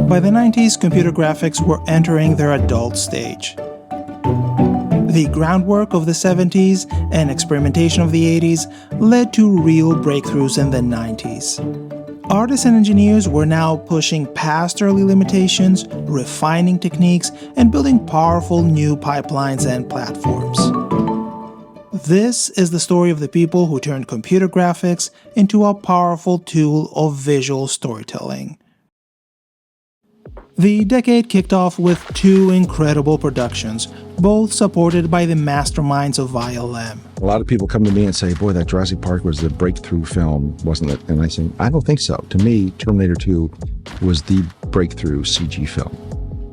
By the 90s, computer graphics were entering their adult stage. The groundwork of the 70s and experimentation of the 80s led to real breakthroughs in the 90s. Artists and engineers were now pushing past early limitations, refining techniques, and building powerful new pipelines and platforms. This is the story of the people who turned computer graphics into a powerful tool of visual storytelling. The decade kicked off with two incredible productions, both supported by the masterminds of ILM. A lot of people come to me and say, boy, that Jurassic Park was the breakthrough film, wasn't it? And I say, I don't think so. To me, Terminator 2 was the breakthrough CG film.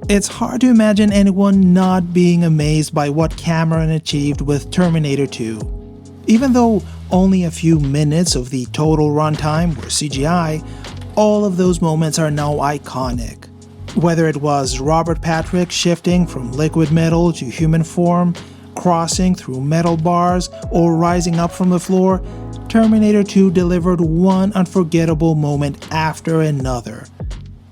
It's hard to imagine anyone not being amazed by what Cameron achieved with Terminator 2. Even though only a few minutes of the total runtime were CGI, all of those moments are now iconic. Whether it was Robert Patrick shifting from liquid metal to human form, crossing through metal bars, or rising up from the floor, Terminator 2 delivered one unforgettable moment after another.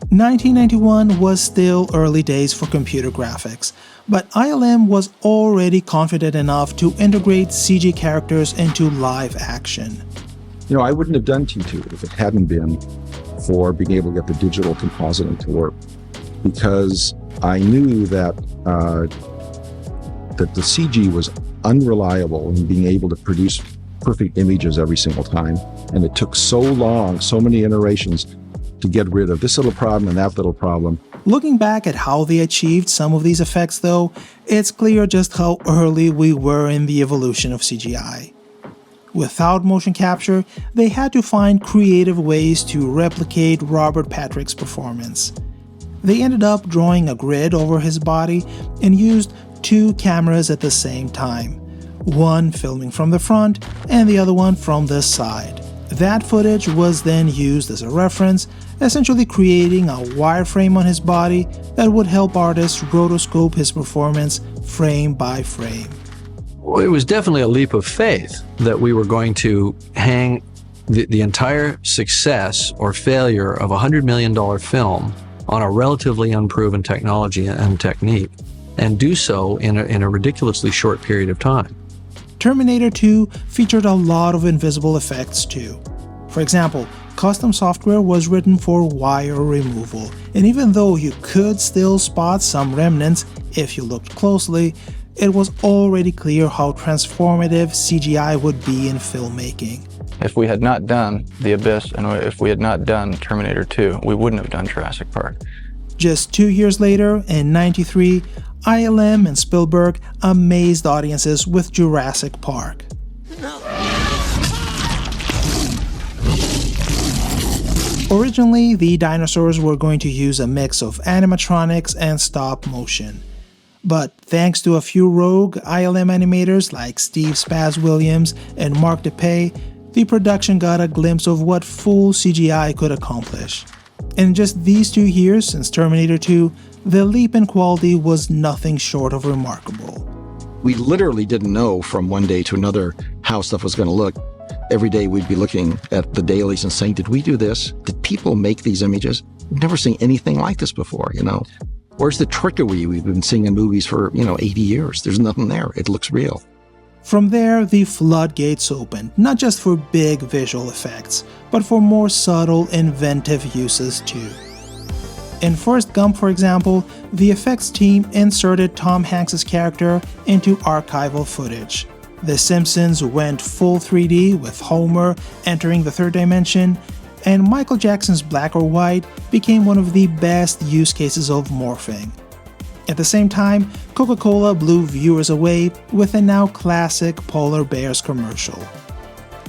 1991 was still early days for computer graphics, but ILM was already confident enough to integrate CG characters into live action. You know, I wouldn't have done T2 if it hadn't been for being able to get the digital compositing to work, because I knew that that the CG was unreliable in being able to produce perfect images every single time, and it took so long, so many iterations, to get rid of this little problem and that little problem. Looking back at how they achieved some of these effects though, it's clear just how early we were in the evolution of CGI. Without motion capture, they had to find creative ways to replicate Robert Patrick's performance. They ended up drawing a grid over his body and used two cameras at the same time, one filming from the front and the other one from the side. That footage was then used as a reference, essentially creating a wireframe on his body that would help artists rotoscope his performance frame by frame. Well, it was definitely a leap of faith that we were going to hang the entire success or failure of a $100 million film on a relatively unproven technology and technique, and do so in a ridiculously short period of time. Terminator 2 featured a lot of invisible effects too. For example, custom software was written for wire removal, and even though you could still spot some remnants if you looked closely, it was already clear how transformative CGI would be in filmmaking. If we had not done The Abyss and if we had not done Terminator 2, we wouldn't have done Jurassic Park. Just 2 years later, in '93, ILM and Spielberg amazed audiences with Jurassic Park. Originally, the dinosaurs were going to use a mix of animatronics and stop motion. But thanks to a few rogue ILM animators like Steve Spaz-Williams and Mark DePay, the production got a glimpse of what full CGI could accomplish. In just these 2 years since Terminator 2, the leap in quality was nothing short of remarkable. We literally didn't know from one day to another how stuff was going to look. Every day we'd be looking at the dailies and saying, did we do this? Did people make these images? We've never seen anything like this before, you know? Where's the trickery we've been seeing in movies for, 80 years? There's nothing there. It looks real. From there, the floodgates opened, not just for big visual effects, but for more subtle, inventive uses too. In Forrest Gump, for example, the effects team inserted Tom Hanks' character into archival footage. The Simpsons went full 3D with Homer entering the third dimension, and Michael Jackson's Black or White became one of the best use cases of morphing. At the same time, Coca-Cola blew viewers away with a now classic Polar Bears commercial.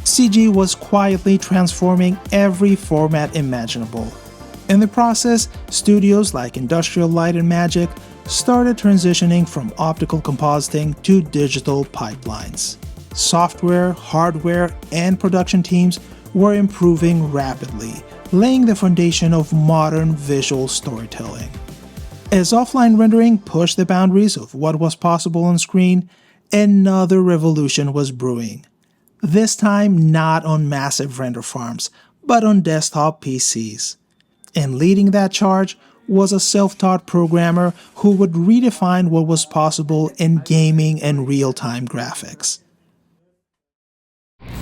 CG was quietly transforming every format imaginable. In the process, studios like Industrial Light and Magic started transitioning from optical compositing to digital pipelines. Software, hardware, and production teams were improving rapidly, laying the foundation of modern visual storytelling. As offline rendering pushed the boundaries of what was possible on screen, another revolution was brewing. This time not on massive render farms, but on desktop PCs. And leading that charge was a self-taught programmer who would redefine what was possible in gaming and real-time graphics.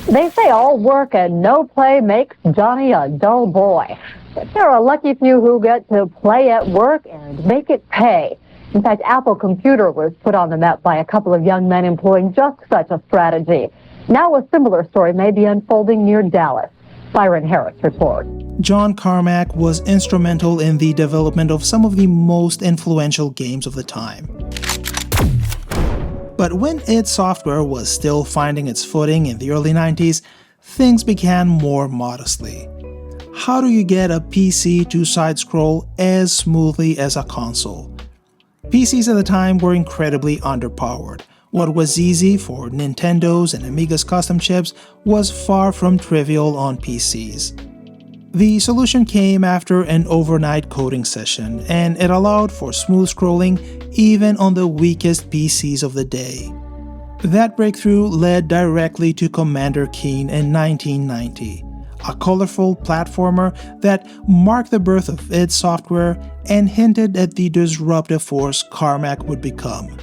They say all work and no play makes Johnny a dull boy. But there are a lucky few who get to play at work and make it pay. In fact, Apple Computer was put on the map by a couple of young men employing just such a strategy. Now a similar story may be unfolding near Dallas. Byron Harris reports. John Carmack was instrumental in the development of some of the most influential games of the time. But when id Software was still finding its footing in the early 90s, things began more modestly. How do you get a PC to side-scroll as smoothly as a console? PCs at the time were incredibly underpowered. What was easy for Nintendo's and Amiga's custom chips was far from trivial on PCs. The solution came after an overnight coding session, and it allowed for smooth scrolling even on the weakest PCs of the day. That breakthrough led directly to Commander Keen in 1990, a colorful platformer that marked the birth of id Software and hinted at the disruptive force Carmack would become.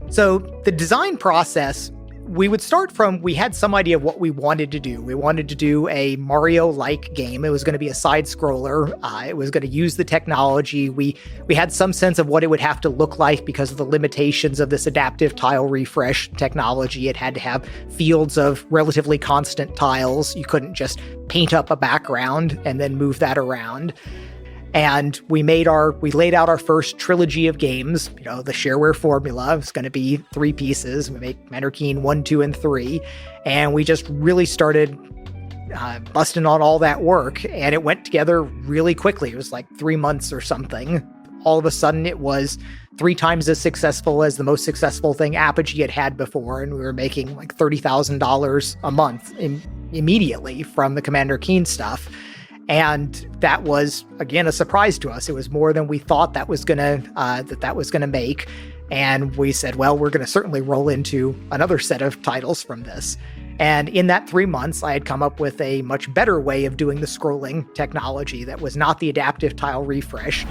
So the design process, we would start from, we had some idea of what we wanted to do. We wanted to do a Mario-like game. It was going to be a side-scroller. It was going to use the technology. We had some sense of what it would have to look like because of the limitations of this adaptive tile refresh technology. It had to have fields of relatively constant tiles. You couldn't just paint up a background and then move that around. And we laid out our first trilogy of games. You know, the shareware formula was going to be 3 pieces. We made Commander Keen 1, 2, and 3. And we just really started busting on all that work. And it went together really quickly. It was like 3 months or something. All of a sudden, it was 3 times as successful as the most successful thing Apogee had before. And we were making like $30,000 a month immediately from the Commander Keen stuff. And that was, again, a surprise to us. It was more than we thought that was gonna make. And we said, well, we're gonna certainly roll into another set of titles from this. And in that 3 months, I had come up with a much better way of doing the scrolling technology that was not the adaptive tile refresh.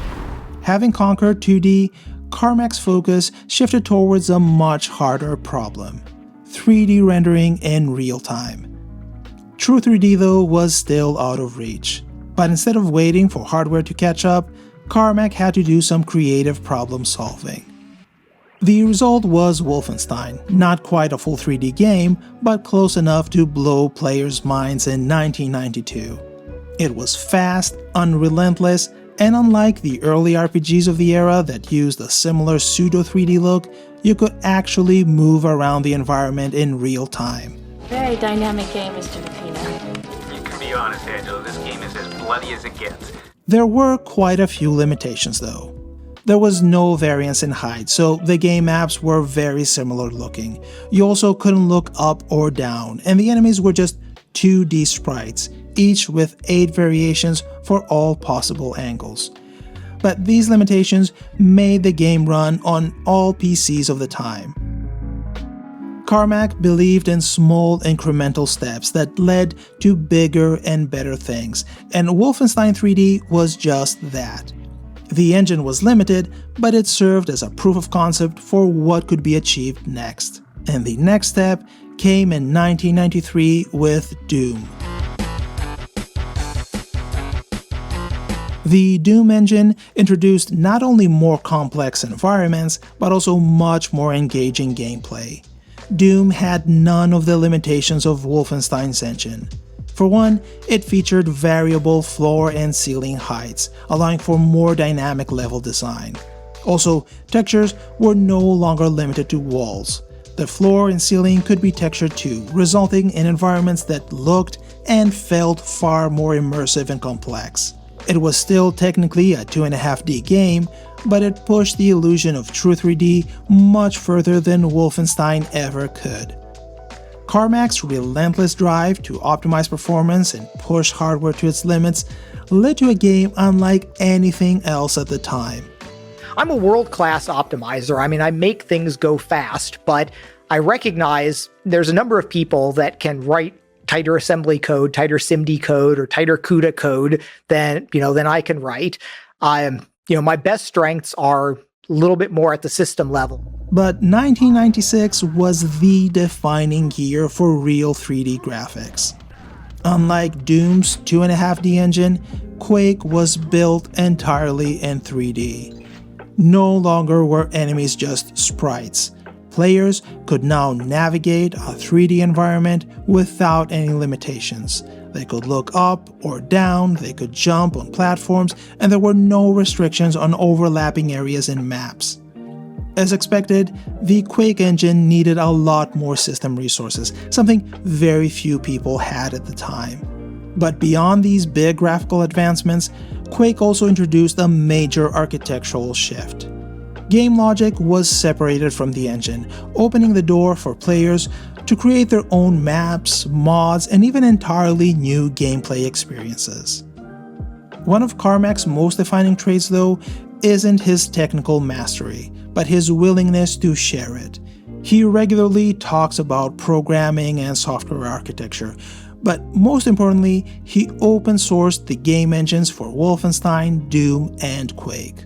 Having conquered 2D, Carmack's focus shifted towards a much harder problem: 3D rendering in real time. True 3D, though, was still out of reach. But instead of waiting for hardware to catch up, Carmack had to do some creative problem solving. The result was Wolfenstein, not quite a full 3D game, but close enough to blow players' minds in 1992. It was fast, unrelentless, and unlike the early RPGs of the era that used a similar pseudo-3D look, you could actually move around the environment in real time. Very dynamic game, Mr. Messina. You can be honest, Angela, this game is as bloody as it gets. There were quite a few limitations, though. There was no variance in height, so the game maps were very similar looking. You also couldn't look up or down, and the enemies were just 2D sprites, each with 8 variations for all possible angles. But these limitations made the game run on all PCs of the time. Carmack believed in small incremental steps that led to bigger and better things, and Wolfenstein 3D was just that. The engine was limited, but it served as a proof of concept for what could be achieved next. And the next step came in 1993 with Doom. The Doom engine introduced not only more complex environments, but also much more engaging gameplay. Doom had none of the limitations of Wolfenstein's engine. For one, it featured variable floor and ceiling heights, allowing for more dynamic level design. Also, textures were no longer limited to walls. The floor and ceiling could be textured too, resulting in environments that looked and felt far more immersive and complex. It was still technically a 2.5D game, but it pushed the illusion of true 3D much further than Wolfenstein ever could. Carmack's relentless drive to optimize performance and push hardware to its limits led to a game unlike anything else at the time. I'm a world-class optimizer. I mean, I make things go fast, but I recognize there's a number of people that can write tighter assembly code, tighter SIMD code, or tighter CUDA code than I can write. My best strengths are a little bit more at the system level. But 1996 was the defining year for real 3D graphics. Unlike Doom's 2.5D engine, Quake was built entirely in 3D. No longer were enemies just sprites. Players could now navigate a 3D environment without any limitations. They could look up or down, they could jump on platforms, and there were no restrictions on overlapping areas in maps. As expected, the Quake engine needed a lot more system resources, something very few people had at the time. But beyond these big graphical advancements, Quake also introduced a major architectural shift. Game logic was separated from the engine, opening the door for players to create their own maps, mods, and even entirely new gameplay experiences. One of Carmack's most defining traits, though, isn't his technical mastery, but his willingness to share it. He regularly talks about programming and software architecture, but most importantly, he open-sourced the game engines for Wolfenstein, Doom, and Quake.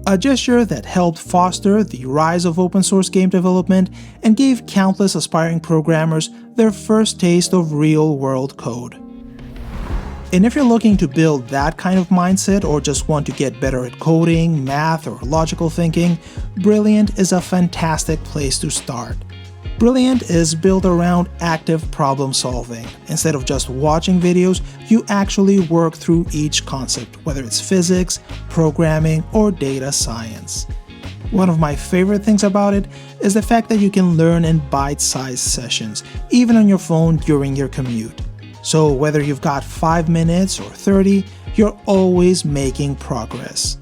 A gesture that helped foster the rise of open-source game development and gave countless aspiring programmers their first taste of real-world code. And if you're looking to build that kind of mindset or just want to get better at coding, math, or logical thinking, Brilliant is a fantastic place to start. Brilliant is built around active problem solving. Instead of just watching videos, you actually work through each concept, whether it's physics, programming, or data science. One of my favorite things about it is the fact that you can learn in bite-sized sessions, even on your phone during your commute. So whether you've got 5 minutes or 30, you're always making progress.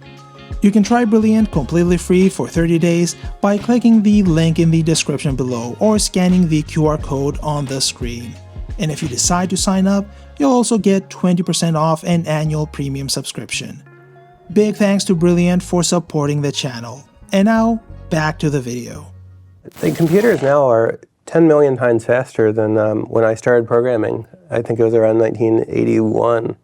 You can try Brilliant completely free for 30 days by clicking the link in the description below or scanning the QR code on the screen. And if you decide to sign up, you'll also get 20% off an annual premium subscription. Big thanks to Brilliant for supporting the channel. And now, back to the video. The computers now are 10 million times faster than when I started programming. I think it was around 1981.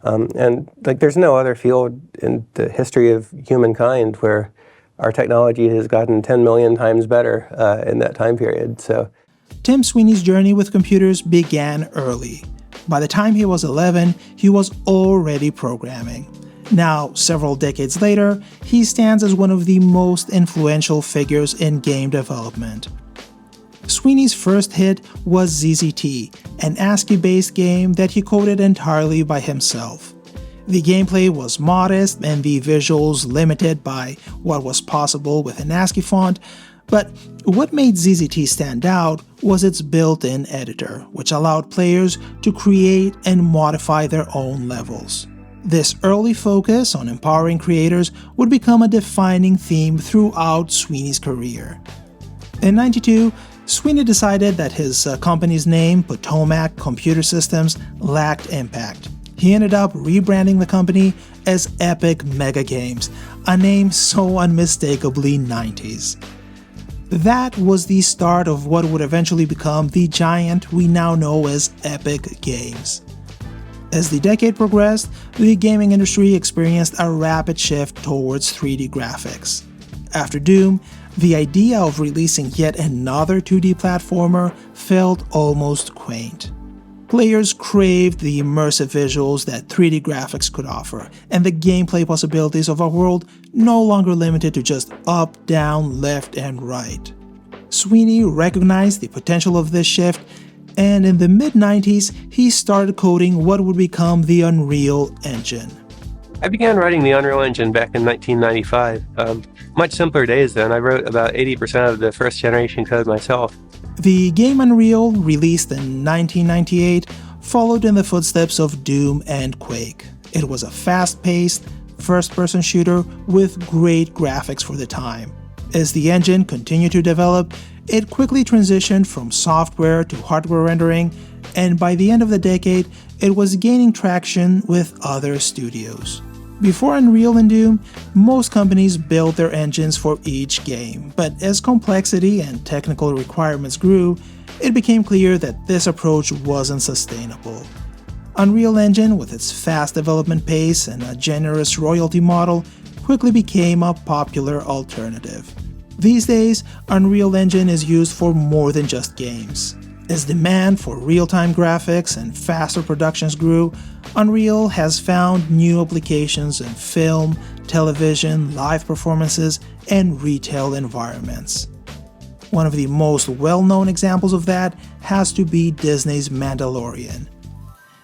And there's no other field in the history of humankind where our technology has gotten 10 million times better in that time period. So, Tim Sweeney's journey with computers began early. By the time he was 11, he was already programming. Now, several decades later, he stands as one of the most influential figures in game development. Sweeney's first hit was ZZT, an ASCII-based game that he coded entirely by himself. The gameplay was modest and the visuals limited by what was possible with an ASCII font, but what made ZZT stand out was its built-in editor, which allowed players to create and modify their own levels. This early focus on empowering creators would become a defining theme throughout Sweeney's career. In '92, Sweeney decided that his company's name, Potomac Computer Systems, lacked impact. He ended up rebranding the company as Epic Mega Games, a name so unmistakably 90s. That was the start of what would eventually become the giant we now know as Epic Games. As the decade progressed, the gaming industry experienced a rapid shift towards 3D graphics. After Doom, the idea of releasing yet another 2D platformer felt almost quaint. Players craved the immersive visuals that 3D graphics could offer, and the gameplay possibilities of a world no longer limited to just up, down, left, and right. Sweeney recognized the potential of this shift, and in the mid-90s, he started coding what would become the Unreal Engine. I began writing the Unreal Engine back in 1995. Much simpler days then. I wrote about 80% of the first generation code myself. The game Unreal, released in 1998, followed in the footsteps of Doom and Quake. It was a fast-paced, first-person shooter with great graphics for the time. As the engine continued to develop, it quickly transitioned from software to hardware rendering, and by the end of the decade, it was gaining traction with other studios. Before Unreal and Doom, most companies built their engines for each game, but as complexity and technical requirements grew, it became clear that this approach wasn't sustainable. Unreal Engine, with its fast development pace and a generous royalty model, quickly became a popular alternative. These days, Unreal Engine is used for more than just games. As demand for real-time graphics and faster productions grew, Unreal has found new applications in film, television, live performances, and retail environments. One of the most well-known examples of that has to be Disney's Mandalorian.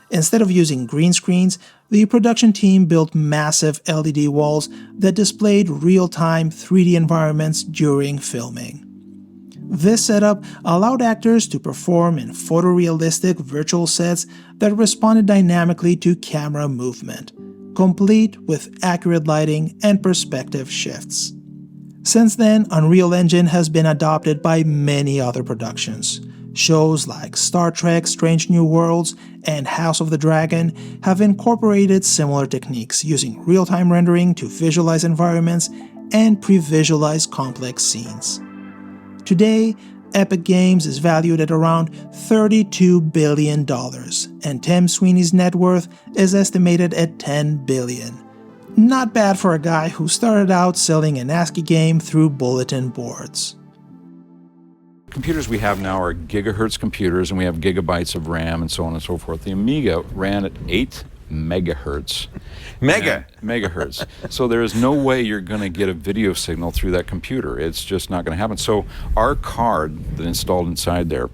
Instead of using green screens, the production team built massive LED walls that displayed real-time 3D environments during filming. This setup allowed actors to perform in photorealistic virtual sets that responded dynamically to camera movement, complete with accurate lighting and perspective shifts. Since then, Unreal Engine has been adopted by many other productions. Shows like Star Trek Strange New Worlds and House of the Dragon have incorporated similar techniques, using real-time rendering to visualize environments and pre-visualize complex scenes. Today, Epic Games is valued at around $32 billion, and Tim Sweeney's net worth is estimated at $10 billion. Not bad for a guy who started out selling an ASCII game through bulletin boards. Computers we have now are gigahertz computers, and we have gigabytes of RAM and so on and so forth. The Amiga ran at 8 megahertz. Megahertz. So there is no way you're going to get a video signal through that computer. It's just not going to happen. So our card that installed inside there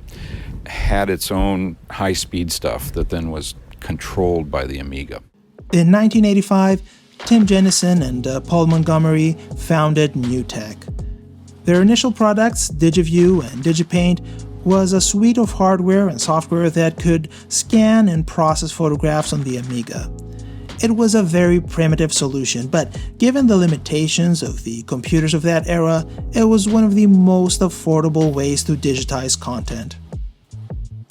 had its own high-speed stuff that then was controlled by the Amiga. In 1985, Tim Jennison and Paul Montgomery founded NewTek. Their initial products, DigiView and DigiPaint, was a suite of hardware and software that could scan and process photographs on the Amiga. It was a very primitive solution, but given the limitations of the computers of that era, it was one of the most affordable ways to digitize content.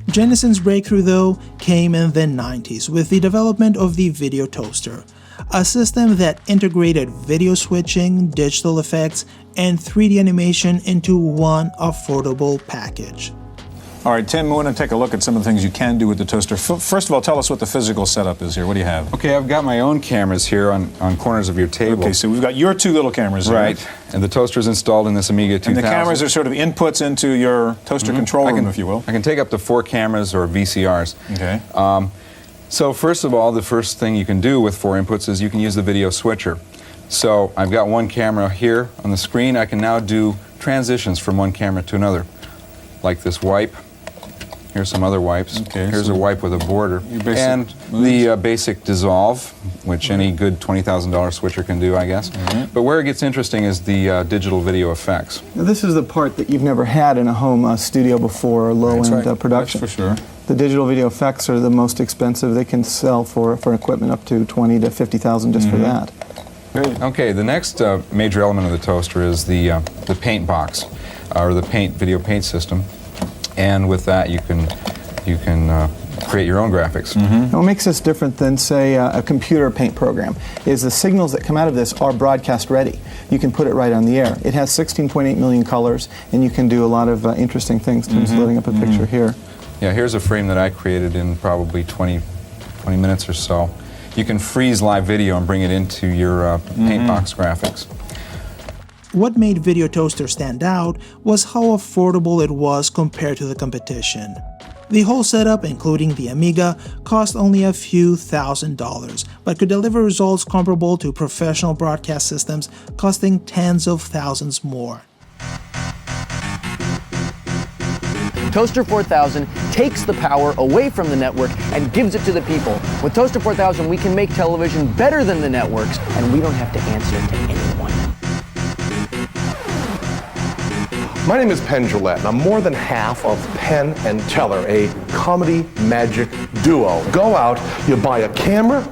Jennison's breakthrough, though, came in the 90s with the development of the Video Toaster, a system that integrated video switching, digital effects, and 3D animation into one affordable package. All right, Tim, we want to take a look at some of the things you can do with the toaster. First of all, tell us what the physical setup is here. What do you have? Okay, I've got my own cameras here on corners of your table. Okay, so we've got your two little cameras here. Right, and the toaster is installed in this Amiga 2000. And the cameras are sort of inputs into your toaster control room, if you will. I can take up to 4 cameras or VCRs. Okay. So first of all, the first thing you can do with 4 inputs is you can use the video switcher. So I've got one camera here on the screen. I can now do transitions from one camera to another, like this wipe. Here's some other wipes. Okay, here's so a wipe with a border. And the basic dissolve, which any good $20,000 switcher can do, I guess. But where it gets interesting is the digital video effects. Now, this is the part that you've never had in a home studio before, or low-end production. That's for sure. The digital video effects are the most expensive. They can sell for equipment up to $20,000 to $50,000 just for that. Okay, the next major element of the toaster is the paint box, or the video paint system. And with that, you can create your own graphics. Now, what makes this different than, say, a computer paint program is the signals that come out of this are broadcast ready. You can put it right on the air. It has 16.8 million colors, and you can do a lot of interesting things. Tim's loading up a picture here. Yeah, here's a frame that I created in probably 20 minutes or so. You can freeze live video and bring it into your paint box graphics. What made Video Toaster stand out was how affordable it was compared to the competition. The whole setup, including the Amiga, cost only a few $1,000s, but could deliver results comparable to professional broadcast systems costing tens of thousands more. Toaster 4000 takes the power away from the network and gives it to the people. With Toaster 4000, we can make television better than the networks, and we don't have to answer to anyone. My name is Penn Jillette, and I'm more than half of Penn and Teller, a comedy magic duo. Go out, you buy a camera,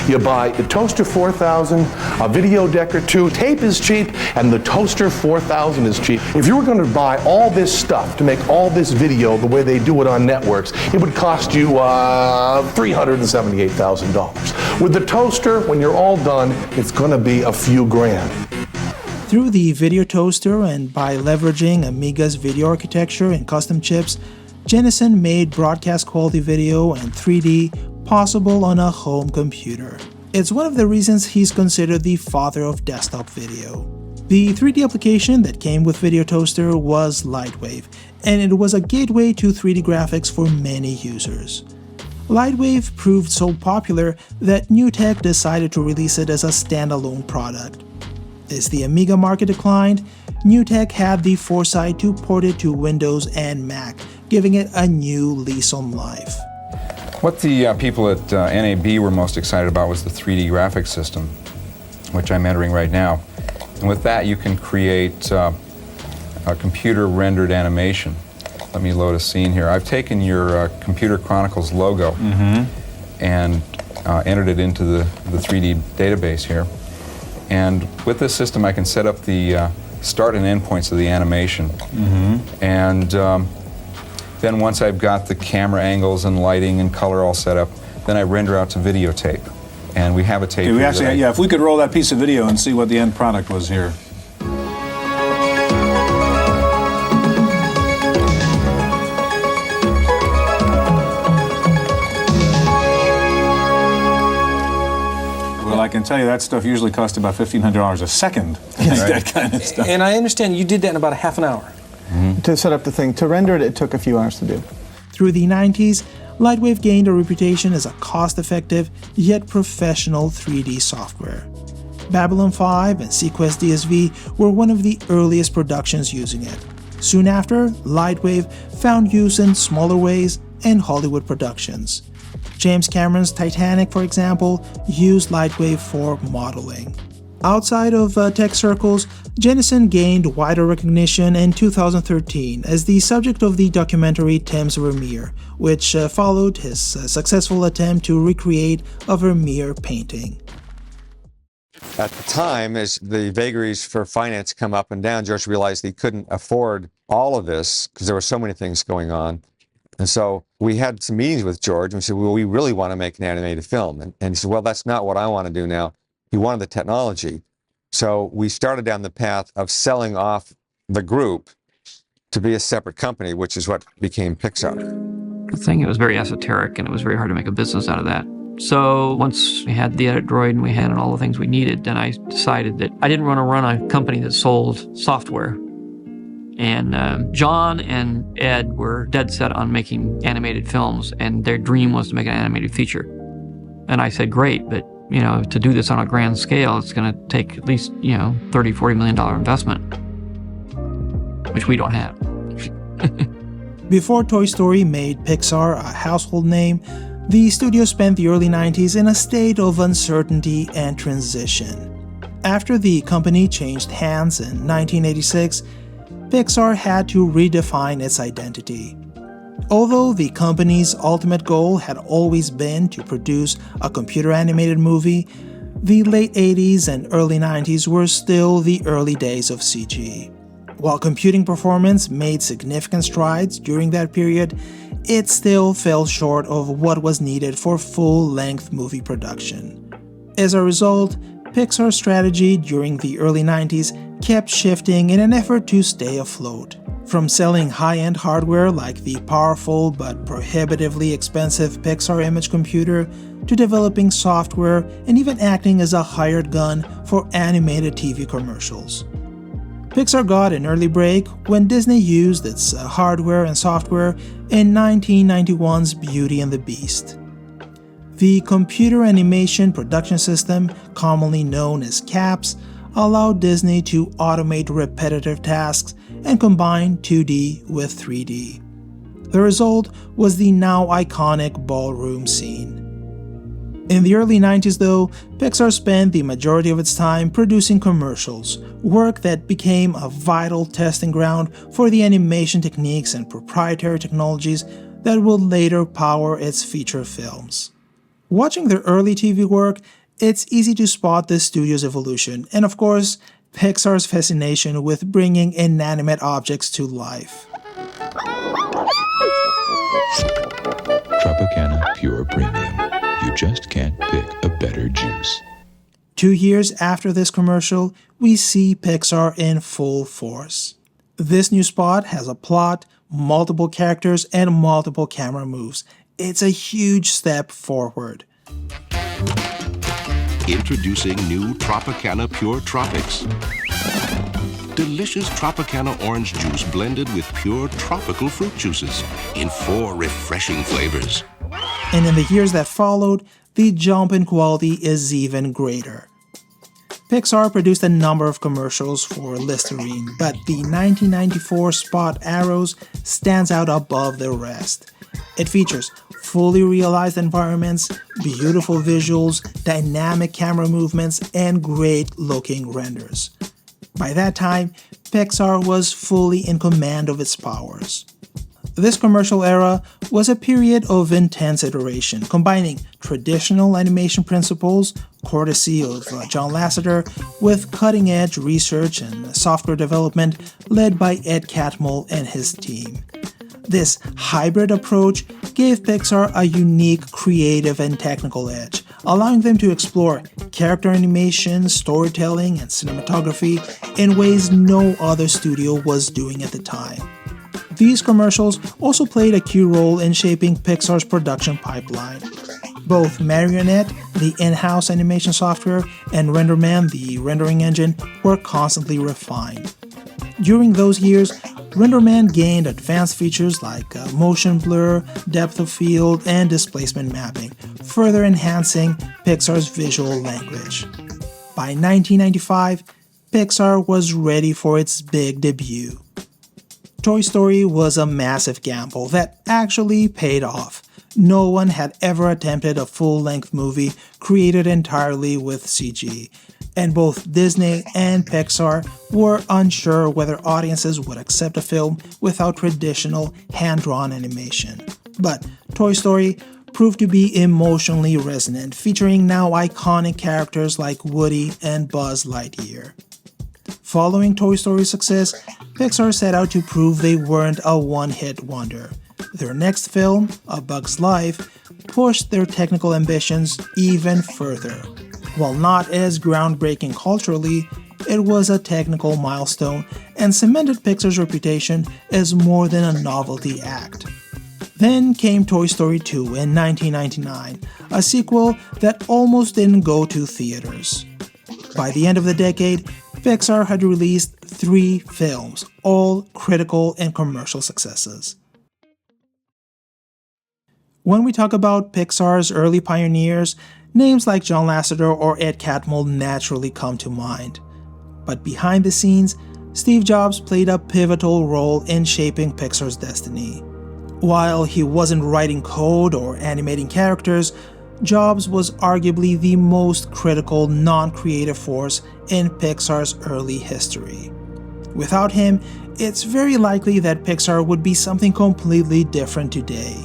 you buy the Toaster 4000, a video deck or two, tape is cheap, and the Toaster 4000 is cheap. If you were going to buy all this stuff to make all this video the way they do it on networks, it would cost you $378,000. With the toaster, when you're all done, it's going to be a few grand. Through the Video Toaster and by leveraging Amiga's video architecture and custom chips, Jenison made broadcast quality video and 3D possible on a home computer. It's one of the reasons he's considered the father of desktop video. The 3D application that came with Video Toaster was Lightwave, and it was a gateway to 3D graphics for many users. Lightwave proved so popular that NewTek decided to release it as a standalone product. As the Amiga market declined, NewTek had the foresight to port it to Windows and Mac, giving it a new lease on life. What the people at NAB were most excited about was the 3D graphics system, which I'm entering right now. And with that, you can create a computer-rendered animation. Let me load a scene here. I've taken your Computer Chronicles logo and entered it into the 3D database here. And with this system, I can set up the start and end points of the animation. And then once I've got the camera angles and lighting and color all set up, then I render out to videotape. And we have a tape here. If we could roll that piece of video and see what the end product was here. Well, I can tell you that stuff usually costs about $1,500 a second. That kind of stuff. And I understand you did that in about a half an hour. To set up the thing. To render it, it took a few hours to do. Through the 90s, Lightwave gained a reputation as a cost-effective yet professional 3D software. Babylon 5 and Sequest DSV were one of the earliest productions using it. Soon after, Lightwave found use in smaller ways and Hollywood productions. James Cameron's Titanic, for example, used Lightwave for modeling. Outside of tech circles, Jenison gained wider recognition in 2013 as the subject of the documentary Tim's Vermeer, which followed his successful attempt to recreate a Vermeer painting. At the time, as the vagaries for finance come up and down, George realized he couldn't afford all of this because there were so many things going on. And so we had some meetings with George and we said, well, we really want to make an animated film. And he said, well, that's not what I want to do now. He wanted the technology. So we started down the path of selling off the group to be a separate company, which is what became Pixar. The thing, it was very esoteric and it was very hard to make a business out of that. So once we had the Edit Droid and we had all the things we needed, then I decided that I didn't want to run a company that sold software. And John and Ed were dead set on making animated films, and their dream was to make an animated feature. And I said, great, but to do this on a grand scale, it's going to take at least, $30, $40 million investment, which we don't have. Before Toy Story made Pixar a household name, the studio spent the early 90s in a state of uncertainty and transition. After the company changed hands in 1986, Pixar had to redefine its identity. Although the company's ultimate goal had always been to produce a computer-animated movie, the late 80s and early 90s were still the early days of CG. While computing performance made significant strides during that period, it still fell short of what was needed for full-length movie production. As a result, Pixar's strategy during the early 90s kept shifting in an effort to stay afloat. From selling high-end hardware like the powerful but prohibitively expensive Pixar Image computer, to developing software and even acting as a hired gun for animated TV commercials. Pixar got an early break when Disney used its hardware and software in 1991's Beauty and the Beast. The computer animation production system, commonly known as CAPS, allowed Disney to automate repetitive tasks and combine 2D with 3D. The result was the now iconic ballroom scene. In the early 90s though, Pixar spent the majority of its time producing commercials, work that became a vital testing ground for the animation techniques and proprietary technologies that would later power its feature films. Watching their early TV work, it's easy to spot the studio's evolution, and of course, Pixar's fascination with bringing inanimate objects to life. Tropicana Pure Premium. You just can't pick a better juice. 2 years after this commercial, we see Pixar in full force. This new spot has a plot, multiple characters, and multiple camera moves. It's a huge step forward. Introducing new Tropicana Pure Tropics. Delicious Tropicana orange juice blended with pure tropical fruit juices in 4 refreshing flavors. And in the years that followed, the jump in quality is even greater. Pixar produced a number of commercials for Listerine, but the 1994 spot Arrows stands out above the rest. It features fully realized environments, beautiful visuals, dynamic camera movements, and great-looking renders. By that time, Pixar was fully in command of its powers. This commercial era was a period of intense iteration, combining traditional animation principles, courtesy of John Lasseter, with cutting-edge research and software development led by Ed Catmull and his team. This hybrid approach gave Pixar a unique creative and technical edge, allowing them to explore character animation, storytelling, and cinematography in ways no other studio was doing at the time. These commercials also played a key role in shaping Pixar's production pipeline. Both Marionette, the in-house animation software, and RenderMan, the rendering engine, were constantly refined. During those years, RenderMan gained advanced features like motion blur, depth of field, and displacement mapping, further enhancing Pixar's visual language. By 1995, Pixar was ready for its big debut. Toy Story was a massive gamble that actually paid off. No one had ever attempted a full-length movie created entirely with CG, and both Disney and Pixar were unsure whether audiences would accept a film without traditional hand-drawn animation. But Toy Story proved to be emotionally resonant, featuring now iconic characters like Woody and Buzz Lightyear. Following Toy Story's success, Pixar set out to prove they weren't a one-hit wonder. Their next film, A Bug's Life, pushed their technical ambitions even further. While not as groundbreaking culturally, it was a technical milestone and cemented Pixar's reputation as more than a novelty act. Then came Toy Story 2 in 1999, a sequel that almost didn't go to theaters. By the end of the decade, Pixar had released 3 films, all critical and commercial successes. When we talk about Pixar's early pioneers, names like John Lasseter or Ed Catmull naturally come to mind. But behind the scenes, Steve Jobs played a pivotal role in shaping Pixar's destiny. While he wasn't writing code or animating characters, Jobs was arguably the most critical non-creative force in Pixar's early history. Without him, it's very likely that Pixar would be something completely different today.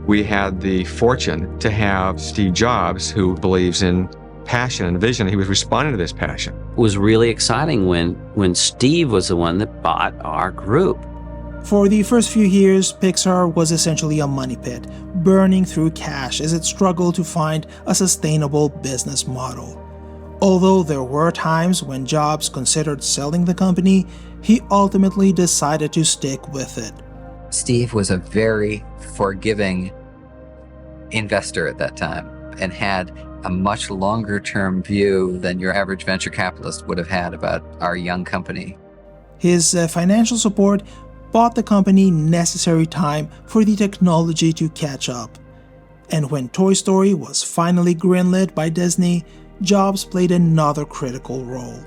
We had the fortune to have Steve Jobs, who believes in passion and vision. He was responding to this passion. It was really exciting when Steve was the one that bought our group. For the first few years, Pixar was essentially a money pit, burning through cash as it struggled to find a sustainable business model. Although there were times when Jobs considered selling the company, he ultimately decided to stick with it. Steve was a very forgiving investor at that time and had a much longer term view than your average venture capitalist would have had about our young company. His financial support bought the company necessary time for the technology to catch up. And when Toy Story was finally greenlit by Disney, Jobs played another critical role,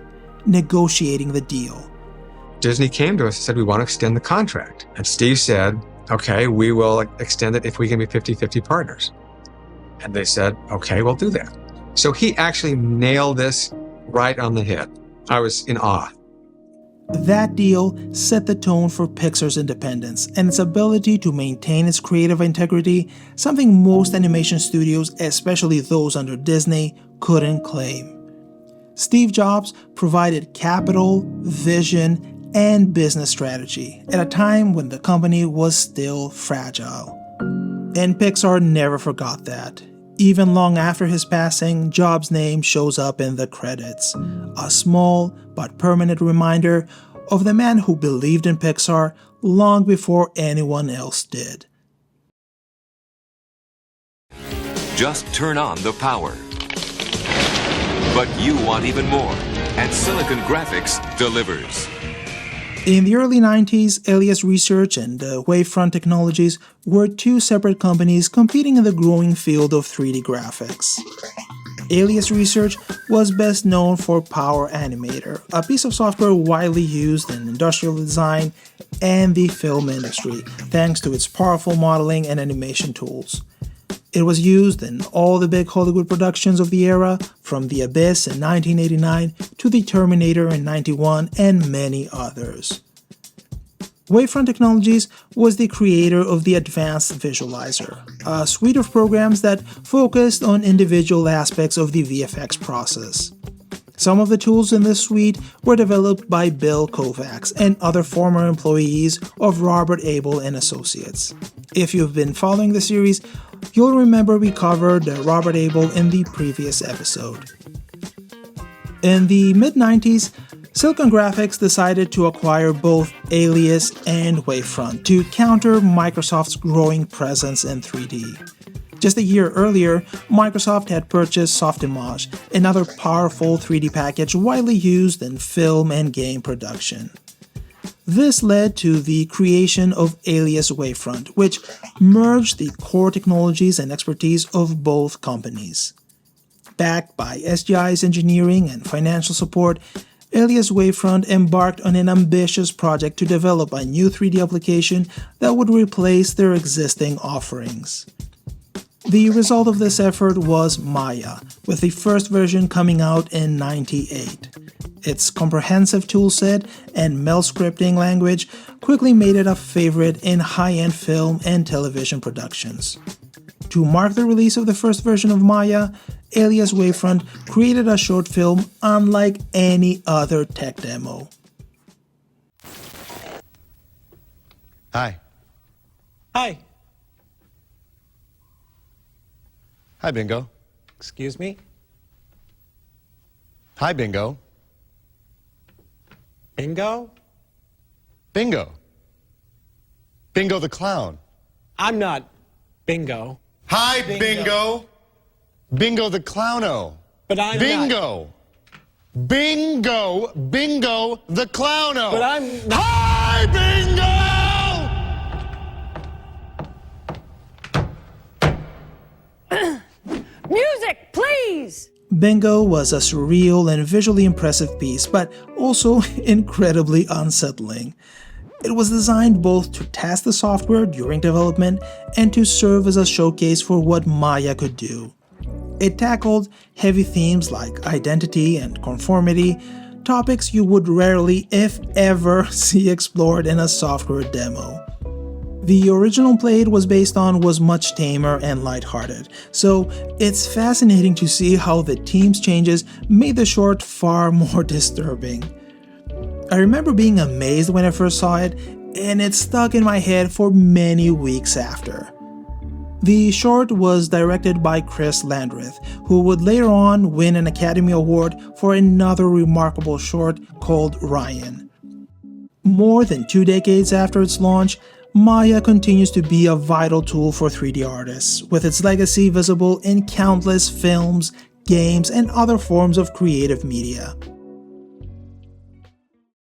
negotiating the deal. Disney came to us and said, we want to extend the contract. And Steve said, okay, we will extend it if we can be 50-50 partners. And they said, okay, we'll do that. So he actually nailed this right on the head. I was in awe. That deal set the tone for Pixar's independence and its ability to maintain its creative integrity, something most animation studios, especially those under Disney, couldn't claim. Steve Jobs provided capital, vision, and business strategy at a time when the company was still fragile. And Pixar never forgot that. Even long after his passing, Jobs' name shows up in the credits, a small but permanent reminder of the man who believed in Pixar long before anyone else did. Just turn on the power. But you want even more, and Silicon Graphics delivers. In the early 90s, Alias Research and Wavefront Technologies were two separate companies competing in the growing field of 3D graphics. Alias Research was best known for Power Animator, a piece of software widely used in industrial design and the film industry, thanks to its powerful modeling and animation tools. It was used in all the big Hollywood productions of the era, from The Abyss in 1989 to The Terminator in 91 and many others. Wavefront Technologies was the creator of the Advanced Visualizer, a suite of programs that focused on individual aspects of the VFX process. Some of the tools in this suite were developed by Bill Kovacs and other former employees of Robert Abel and Associates. If you've been following the series, you'll remember we covered Robert Abel in the previous episode. In the mid-90s, Silicon Graphics decided to acquire both Alias and Wavefront to counter Microsoft's growing presence in 3D. Just a year earlier, Microsoft had purchased Softimage, another powerful 3D package widely used in film and game production. This led to the creation of Alias Wavefront, which merged the core technologies and expertise of both companies. Backed by SGI's engineering and financial support, Alias Wavefront embarked on an ambitious project to develop a new 3D application that would replace their existing offerings. The result of this effort was Maya, with the first version coming out in '98. Its comprehensive toolset and MEL scripting language quickly made it a favorite in high-end film and television productions. To mark the release of the first version of Maya, Alias Wavefront created a short film unlike any other tech demo. Hi. Hi. Hi, Bingo. Excuse me? Hi, Bingo. Bingo? Bingo. Bingo the clown. I'm not Bingo. Hi, Bingo. Bingo the clowno. But I'm Bingo. not. Bingo. Bingo the clowno. But I'm not. Hi, Bingo! Music, please! Bingo was a surreal and visually impressive piece, but also incredibly unsettling. It was designed both to test the software during development and to serve as a showcase for what Maya could do. It tackled heavy themes like identity and conformity, topics you would rarely, if ever, see explored in a software demo. The original play it was based on was much tamer and lighthearted, so it's fascinating to see how the team's changes made the short far more disturbing. I remember being amazed when I first saw it, and it stuck in my head for many weeks after. The short was directed by Chris Landreth, who would later on win an Academy Award for another remarkable short called Ryan. More than 2 decades after its launch, Maya continues to be a vital tool for 3D artists, with its legacy visible in countless films, games, and other forms of creative media.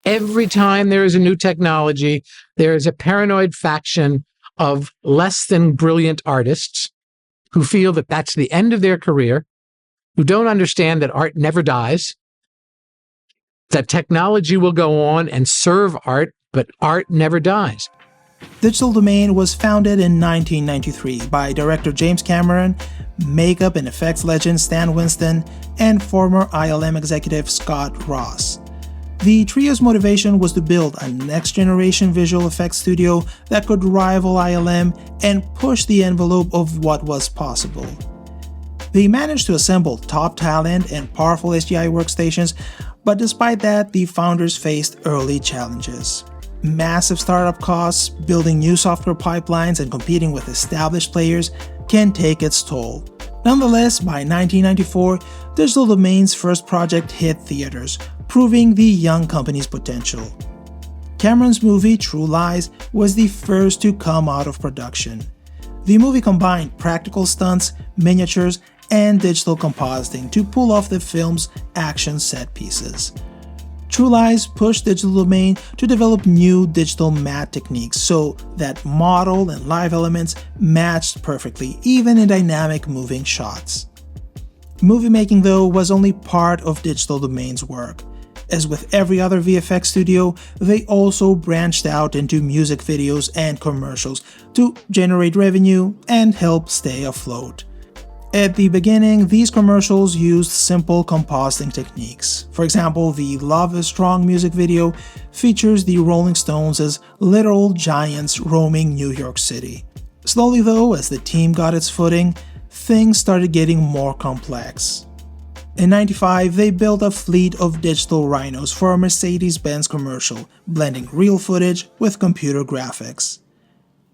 Every time there is a new technology, there is a paranoid faction of less than brilliant artists who feel that that's the end of their career, who don't understand that art never dies, that technology will go on and serve art, but art never dies. Digital Domain was founded in 1993 by director James Cameron, makeup and effects legend Stan Winston, and former ILM executive Scott Ross. The trio's motivation was to build a next-generation visual effects studio that could rival ILM and push the envelope of what was possible. They managed to assemble top talent and powerful SGI workstations, but despite that, the founders faced early challenges. Massive startup costs, building new software pipelines, and competing with established players can take its toll. Nonetheless, by 1994, Digital Domain's first project hit theaters, proving the young company's potential. Cameron's movie True Lies was the first to come out of production. The movie combined practical stunts, miniatures, and digital compositing to pull off the film's action set pieces. True Lies pushed Digital Domain to develop new digital matte techniques so that model and live elements matched perfectly, even in dynamic moving shots. Movie making, though, was only part of Digital Domain's work. As with every other VFX studio, they also branched out into music videos and commercials to generate revenue and help stay afloat. At the beginning, these commercials used simple compositing techniques. For example, the Love is Strong music video features the Rolling Stones as literal giants roaming New York City. Slowly though, as the team got its footing, things started getting more complex. In '95, they built a fleet of digital rhinos for a Mercedes-Benz commercial, blending real footage with computer graphics.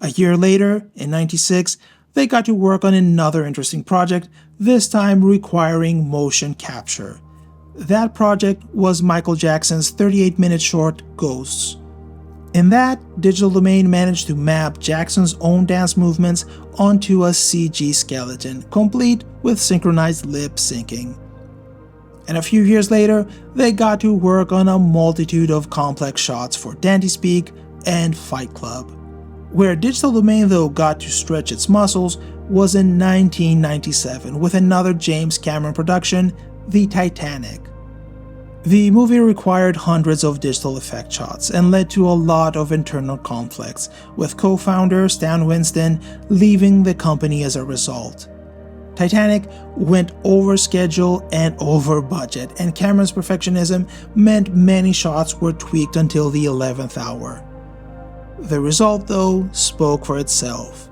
A year later, in '96, they got to work on another interesting project, this time requiring motion capture. That project was Michael Jackson's 38-minute short, Ghosts. In that, Digital Domain managed to map Jackson's own dance movements onto a CG skeleton, complete with synchronized lip syncing. And a few years later, they got to work on a multitude of complex shots for Dante's Peak and Fight Club. Where Digital Domain, though, got to stretch its muscles was in 1997 with another James Cameron production, The Titanic. The movie required hundreds of digital effect shots and led to a lot of internal conflicts, with co-founder Stan Winston leaving the company as a result. Titanic went over schedule and over budget, and Cameron's perfectionism meant many shots were tweaked until the 11th hour. The result, though, spoke for itself.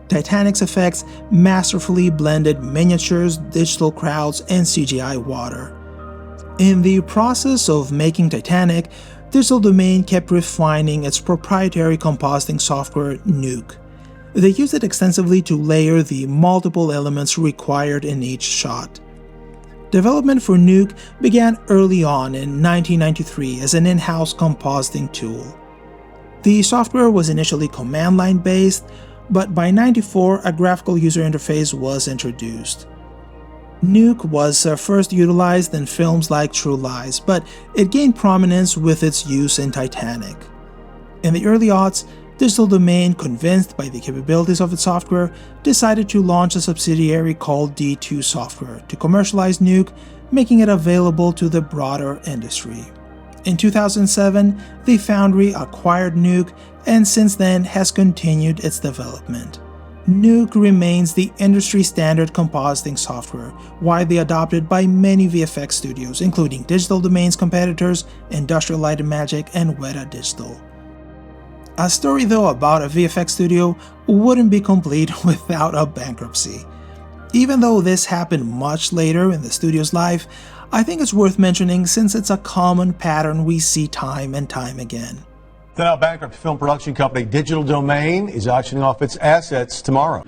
Titanic's effects masterfully blended miniatures, digital crowds, and CGI water. In the process of making Titanic, Digital Domain kept refining its proprietary compositing software, Nuke. They used it extensively to layer the multiple elements required in each shot. Development for Nuke began early on in 1993 as an in-house compositing tool. The software was initially command-line based, but by '94 a graphical user interface was introduced. Nuke was first utilized in films like True Lies, but it gained prominence with its use in Titanic. In the early aughts, Digital Domain, convinced by the capabilities of its software, decided to launch a subsidiary called D2 Software to commercialize Nuke, making it available to the broader industry. In 2007, the foundry acquired Nuke and since then has continued its development. Nuke remains the industry-standard compositing software, widely adopted by many VFX studios, including Digital Domain's competitors, Industrial Light & Magic, and Weta Digital. A story, though, about a VFX studio wouldn't be complete without a bankruptcy. Even though this happened much later in the studio's life, I think it's worth mentioning since it's a common pattern we see time and time again. The now bankrupt film production company Digital Domain is auctioning off its assets tomorrow.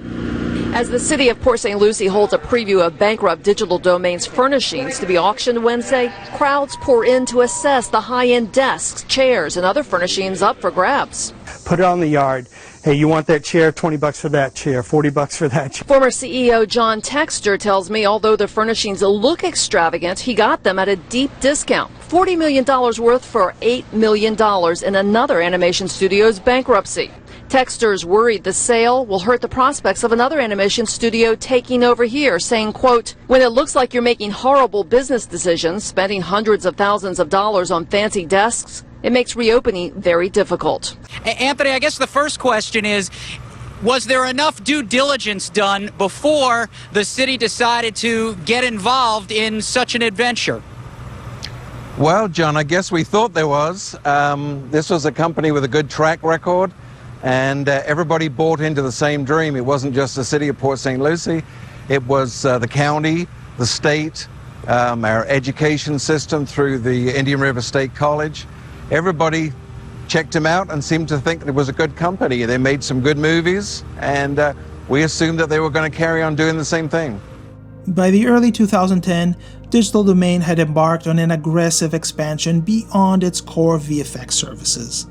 As the city of Port St. Lucie holds a preview of bankrupt Digital Domain's furnishings to be auctioned Wednesday, crowds pour in to assess the high-end desks, chairs, and other furnishings up for grabs. Put it on the yard. Hey, you want that chair? $20 for that chair, $40 for that chair. Former CEO John Texter tells me although the furnishings look extravagant, he got them at a deep discount. $40 million worth for $8 million in another animation studio's bankruptcy. Texter's worried the sale will hurt the prospects of another animation studio taking over here, saying, quote, when it looks like you're making horrible business decisions, spending hundreds of thousands of dollars on fancy desks, it makes reopening very difficult. Anthony, I guess the first question is, was there enough due diligence done before the city decided to get involved in such an adventure? Well, John, I guess we thought there was. This was a company with a good track record, and everybody bought into the same dream. It wasn't just the city of Port St. Lucie. It was the county, the state, our education system through the Indian River State College. Everybody checked him out and seemed to think it was a good company. They made some good movies, and we assumed that they were going to carry on doing the same thing. By the early 2010, Digital Domain had embarked on an aggressive expansion beyond its core VFX services.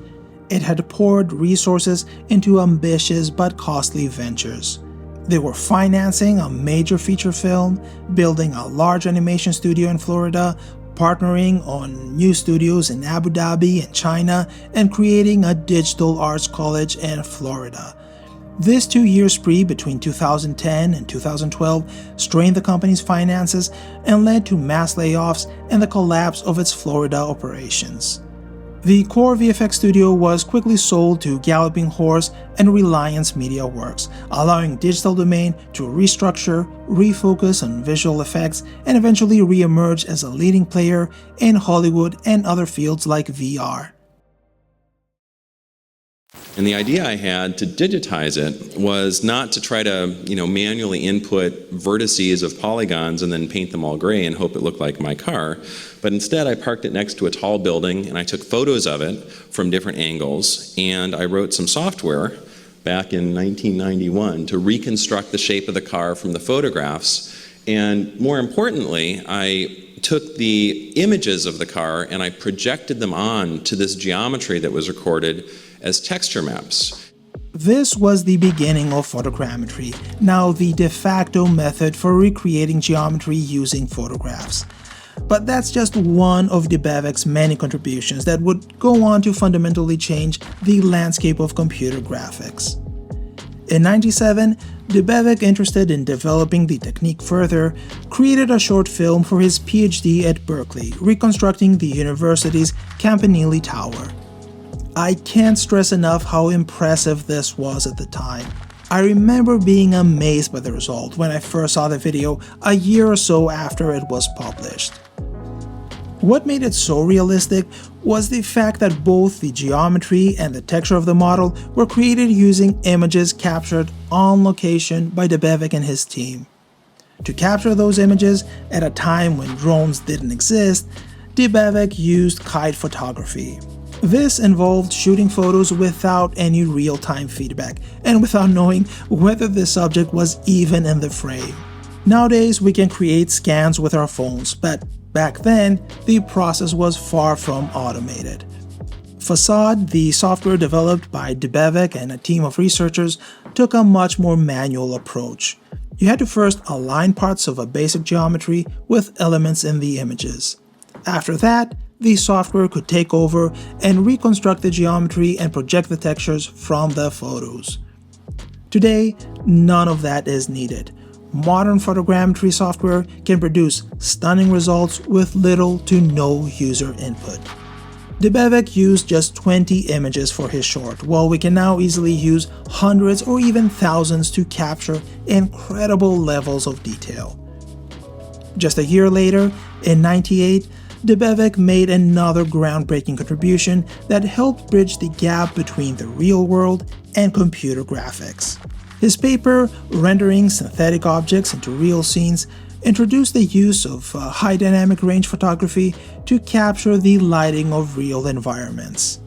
It had poured resources into ambitious but costly ventures. They were financing a major feature film, building a large animation studio in Florida, partnering on new studios in Abu Dhabi and China, and creating a digital arts college in Florida. This 2-year spree between 2010 and 2012 strained the company's finances and led to mass layoffs and the collapse of its Florida operations. The core VFX studio was quickly sold to Galloping Horse and Reliance Media Works, allowing Digital Domain to restructure, refocus on visual effects, and eventually re-emerge as a leading player in Hollywood and other fields like VR. And the idea I had to digitize it was not to try to, manually input vertices of polygons and then paint them all gray and hope it looked like my car, but instead I parked it next to a tall building and I took photos of it from different angles, and I wrote some software back in 1991 to reconstruct the shape of the car from the photographs. And more importantly, I took the images of the car and I projected them on to this geometry that was recorded as texture maps. This was the beginning of photogrammetry, now the de facto method for recreating geometry using photographs. But that's just one of Debevic's many contributions that would go on to fundamentally change the landscape of computer graphics. In '97, Debevic, interested in developing the technique further, created a short film for his PhD at Berkeley, reconstructing the university's Campanile Tower. I can't stress enough how impressive this was at the time. I remember being amazed by the result when I first saw the video a year or so after it was published. What made it so realistic was the fact that both the geometry and the texture of the model were created using images captured on location by Debevic and his team. To capture those images at a time when drones didn't exist, Debevic used kite photography. This involved shooting photos without any real-time feedback and without knowing whether the subject was even in the frame. Nowadays, we can create scans with our phones, but back then, the process was far from automated. Facade, the software developed by Debevic and a team of researchers, took a much more manual approach. You had to first align parts of a basic geometry with elements in the images. After that, the software could take over and reconstruct the geometry and project the textures from the photos. Today, none of that is needed. Modern photogrammetry software can produce stunning results with little to no user input. Debevic used just 20 images for his short, while we can now easily use hundreds or even thousands to capture incredible levels of detail. Just a year later, in '98, Debevic made another groundbreaking contribution that helped bridge the gap between the real world and computer graphics. His paper, Rendering Synthetic Objects into Real Scenes, introduced the use of high dynamic range photography to capture the lighting of real environments.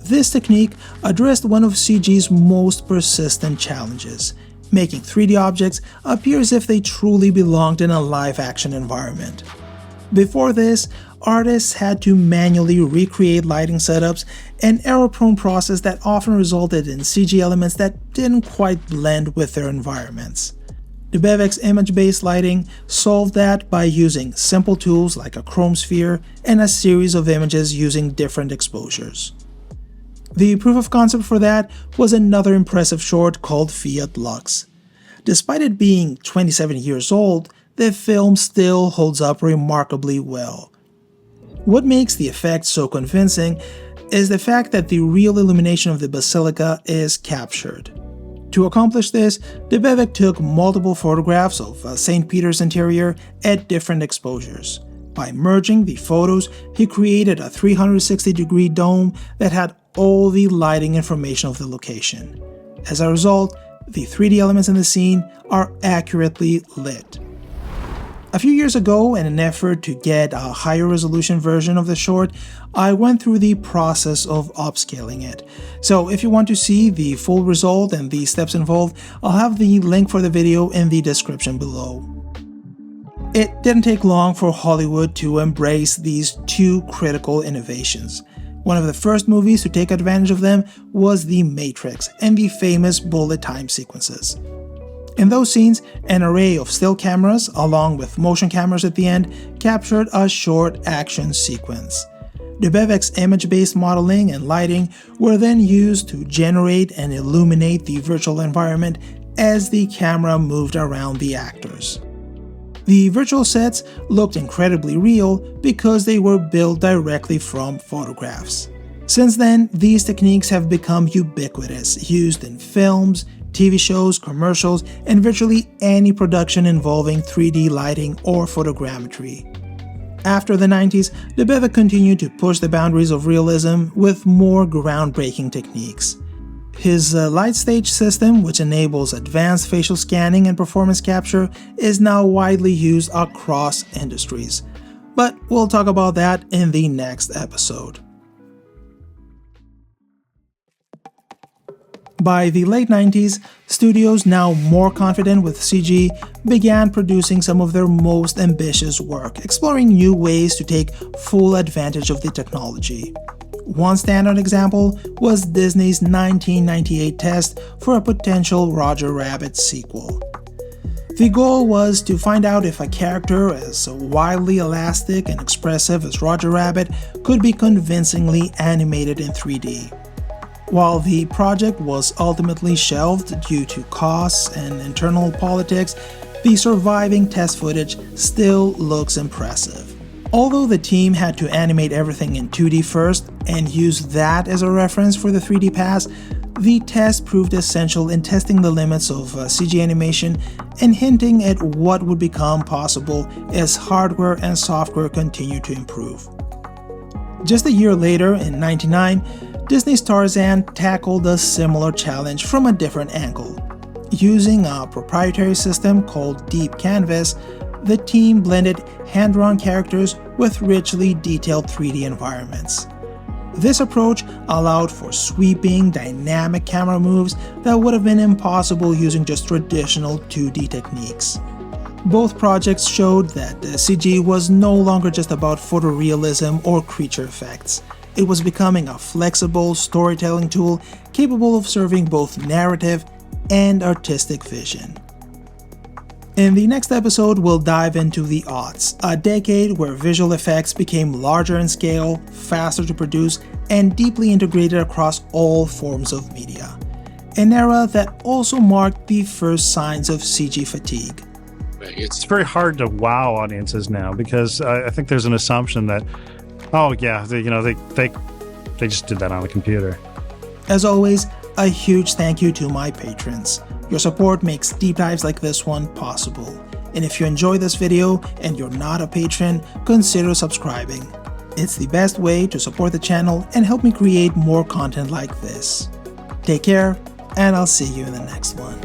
This technique addressed one of CG's most persistent challenges, making 3D objects appear as if they truly belonged in a live-action environment. Before this, artists had to manually recreate lighting setups, an error-prone process that often resulted in CG elements that didn't quite blend with their environments. Debevic's image-based lighting solved that by using simple tools like a chrome sphere and a series of images using different exposures. The proof of concept for that was another impressive short called Fiat Lux. Despite it being 27 years old, the film still holds up remarkably well. What makes the effect so convincing is the fact that the real illumination of the basilica is captured. To accomplish this, Debevic took multiple photographs of St. Peter's interior at different exposures. By merging the photos, he created a 360-degree dome that had all the lighting information of the location. As a result, the 3D elements in the scene are accurately lit. A few years ago, in an effort to get a higher resolution version of the short, I went through the process of upscaling it. So if you want to see the full result and the steps involved, I'll have the link for the video in the description below. It didn't take long for Hollywood to embrace these two critical innovations. One of the first movies to take advantage of them was The Matrix and the famous bullet time sequences. In those scenes, an array of still cameras, along with motion cameras at the end, captured a short action sequence. Dubovic's image-based modeling and lighting were then used to generate and illuminate the virtual environment as the camera moved around the actors. The virtual sets looked incredibly real because they were built directly from photographs. Since then, these techniques have become ubiquitous, used in films, TV shows, commercials, and virtually any production involving 3D lighting or photogrammetry. After the 90s, Dubovic continued to push the boundaries of realism with more groundbreaking techniques. His light stage system, which enables advanced facial scanning and performance capture, is now widely used across industries. But we'll talk about that in the next episode. By the late 90s, studios now more confident with CG began producing some of their most ambitious work, exploring new ways to take full advantage of the technology. One standout example was Disney's 1998 test for a potential Roger Rabbit sequel. The goal was to find out if a character as wildly elastic and expressive as Roger Rabbit could be convincingly animated in 3D. While the project was ultimately shelved due to costs and internal politics, the surviving test footage still looks impressive. Although the team had to animate everything in 2D first and use that as a reference for the 3D pass, the test proved essential in testing the limits of CG animation and hinting at what would become possible as hardware and software continue to improve. Just a year later, in '99, Disney's Tarzan tackled a similar challenge from a different angle. Using a proprietary system called Deep Canvas, the team blended hand-drawn characters with richly detailed 3D environments. This approach allowed for sweeping, dynamic camera moves that would have been impossible using just traditional 2D techniques. Both projects showed that CG was no longer just about photorealism or creature effects. It was becoming a flexible storytelling tool capable of serving both narrative and artistic vision. In the next episode, we'll dive into the aughts, a decade where visual effects became larger in scale, faster to produce, and deeply integrated across all forms of media. An era that also marked the first signs of CG fatigue. It's very hard to wow audiences now because I think there's an assumption that, oh yeah, they just did that on a computer. As always, a huge thank you to my patrons. Your support makes deep dives like this one possible. And if you enjoy this video and you're not a patron, consider subscribing. It's the best way to support the channel and help me create more content like this. Take care, and I'll see you in the next one.